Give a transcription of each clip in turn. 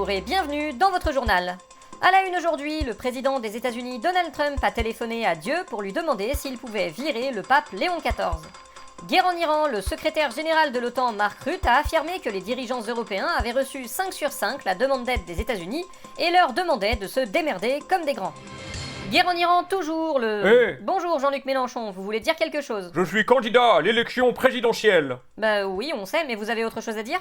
Bonjour et bienvenue dans votre journal. À la une aujourd'hui, le président des États-Unis Donald Trump a téléphoné à Dieu pour lui demander s'il pouvait virer le pape Léon XIV. Guerre en Iran, le secrétaire général de l'OTAN Mark Rutte a affirmé que les dirigeants européens avaient reçu 5 sur 5 la demande d'aide des États-Unis et leur demandait de se démerder comme des grands. Guerre en Iran, toujours Hey. Bonjour Jean-Luc Mélenchon, vous voulez dire quelque chose? Je suis candidat à l'élection présidentielle. Bah oui, on sait, mais vous avez autre chose à dire?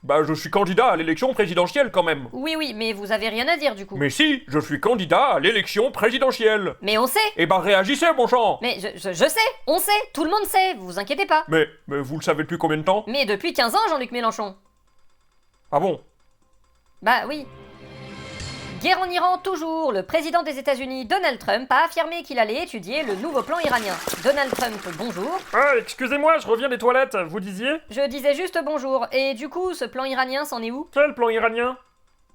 Bah je suis candidat à l'élection présidentielle quand même. Oui, mais vous avez rien à dire du coup. Mais si, je suis candidat à l'élection présidentielle. Mais on sait. Eh ben réagissez, mon champ. Mais je sais, on sait, tout le monde sait, vous inquiétez pas. Mais vous le savez depuis combien de temps? Mais depuis 15 ans, Jean-Luc Mélenchon. Ah bon? Bah oui. Guerre en Iran, toujours, le président des États-Unis Donald Trump a affirmé qu'il allait étudier le nouveau plan iranien. Donald Trump, bonjour. Ah, excusez-moi, je reviens des toilettes, vous disiez? Je disais juste bonjour, et du coup, ce plan iranien, c'en est où? Quel plan iranien?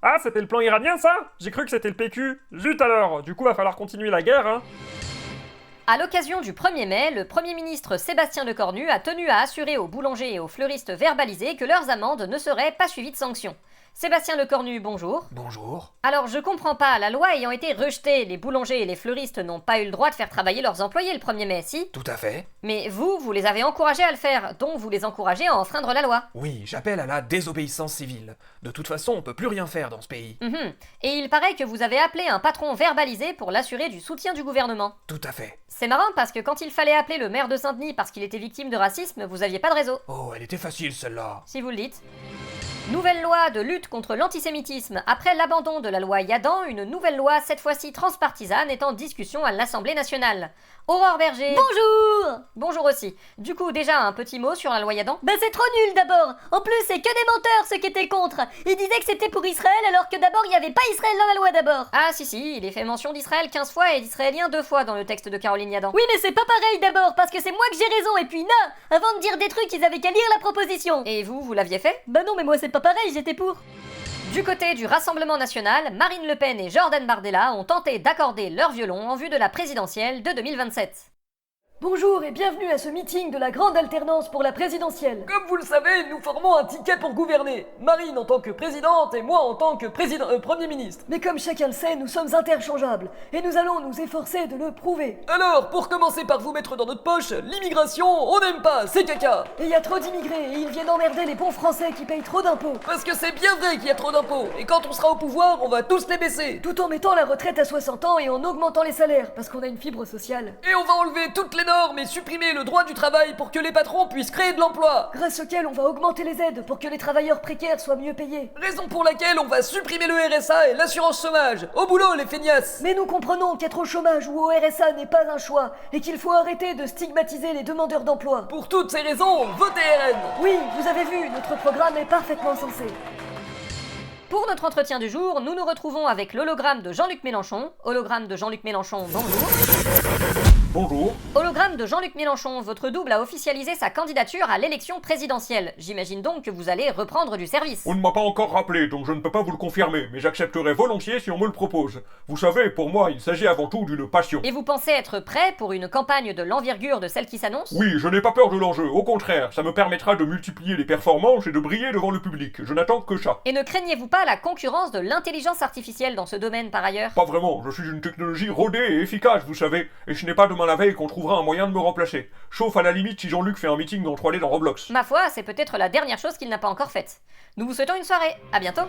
Ah, c'était le plan iranien, ça? J'ai cru que c'était le PQ. Zut alors, du coup, va falloir continuer la guerre, hein. À l'occasion du 1er mai, le Premier ministre Sébastien Lecornu a tenu à assurer aux boulangers et aux fleuristes verbalisés que leurs amendes ne seraient pas suivies de sanctions. Sébastien Lecornu, bonjour. Bonjour. Alors je comprends pas, la loi ayant été rejetée, les boulangers et les fleuristes n'ont pas eu le droit de faire travailler leurs employés le 1er mai, si? Tout à fait. Mais vous les avez encouragés à le faire, donc vous les encouragez à enfreindre la loi. Oui, j'appelle à la désobéissance civile. De toute façon, on peut plus rien faire dans ce pays. Et il paraît que vous avez appelé un patron verbalisé pour l'assurer du soutien du gouvernement. Tout à fait. C'est marrant parce que quand il fallait appeler le maire de Saint-Denis parce qu'il était victime de racisme, vous aviez pas de réseau. Oh, elle était facile celle-là. Si vous le dites. Nouvelle loi de lutte contre l'antisémitisme. Après l'abandon de la loi Yadan, une nouvelle loi, cette fois-ci transpartisane, est en discussion à l'Assemblée nationale. Aurore Berger. Bonjour! Bonjour aussi. Du coup, déjà un petit mot sur la loi Yadan. Bah c'est trop nul d'abord! En plus, c'est que des menteurs ceux qui étaient contre! Ils disaient que c'était pour Israël alors que d'abord il n'y avait pas Israël dans la loi d'abord! Ah si, il est fait mention d'Israël 15 fois et d'Israéliens 2 fois dans le texte de Caroline Yadan. Oui, mais c'est pas pareil d'abord parce que c'est moi que j'ai raison et puis non! Avant de dire des trucs, ils avaient qu'à lire la proposition! Et vous l'aviez fait? Bah non, mais moi c'est pas pareil, j'étais pour! Du côté du Rassemblement National, Marine Le Pen et Jordan Bardella ont tenté d'accorder leur violon en vue de la présidentielle de 2027. Bonjour et bienvenue à ce meeting de la grande alternance pour la présidentielle. Comme vous le savez, nous formons un ticket pour gouverner. Marine en tant que présidente et moi en tant que Premier ministre. Mais comme chacun le sait, nous sommes interchangeables et nous allons nous efforcer de le prouver. Alors, pour commencer par vous mettre dans notre poche, l'immigration, on n'aime pas, c'est caca. Et il y a trop d'immigrés et ils viennent emmerder les bons Français qui payent trop d'impôts. Parce que c'est bien vrai qu'il y a trop d'impôts et quand on sera au pouvoir, on va tous les baisser. Tout en mettant la retraite à 60 ans et en augmentant les salaires parce qu'on a une fibre sociale. Et on va enlever toutes les normes et supprimer le droit du travail pour que les patrons puissent créer de l'emploi. Grâce auquel on va augmenter les aides pour que les travailleurs précaires soient mieux payés. Raison pour laquelle on va supprimer le RSA et l'assurance chômage. Au boulot les feignasses. Mais nous comprenons qu'être au chômage ou au RSA n'est pas un choix et qu'il faut arrêter de stigmatiser les demandeurs d'emploi. Pour toutes ces raisons, votez RN. Oui, vous avez vu, notre programme est parfaitement sensé. Pour notre entretien du jour, nous nous retrouvons avec l'hologramme de Jean-Luc Mélenchon. Hologramme de Jean-Luc Mélenchon, bonjour. Bonjour. Hologramme de Jean-Luc Mélenchon, votre double a officialisé sa candidature à l'élection présidentielle. J'imagine donc que vous allez reprendre du service. On ne m'a pas encore rappelé, donc je ne peux pas vous le confirmer, mais j'accepterai volontiers si on me le propose. Vous savez, pour moi, il s'agit avant tout d'une passion. Et vous pensez être prêt pour une campagne de l'envergure de celle qui s'annonce? Oui, je n'ai pas peur de l'enjeu, au contraire, ça me permettra de multiplier les performances et de briller devant le public. Je n'attends que ça. Et ne craignez-vous pas la concurrence de l'intelligence artificielle dans ce domaine par ailleurs? Pas vraiment, je suis une technologie rodée et efficace, vous savez, et ce n'est pas demain la veille qu'on trouvera un moyen de me remplacer. Sauf à la limite si Jean-Luc fait un meeting en 3D dans Roblox. Ma foi, c'est peut-être la dernière chose qu'il n'a pas encore faite. Nous vous souhaitons une soirée, à bientôt.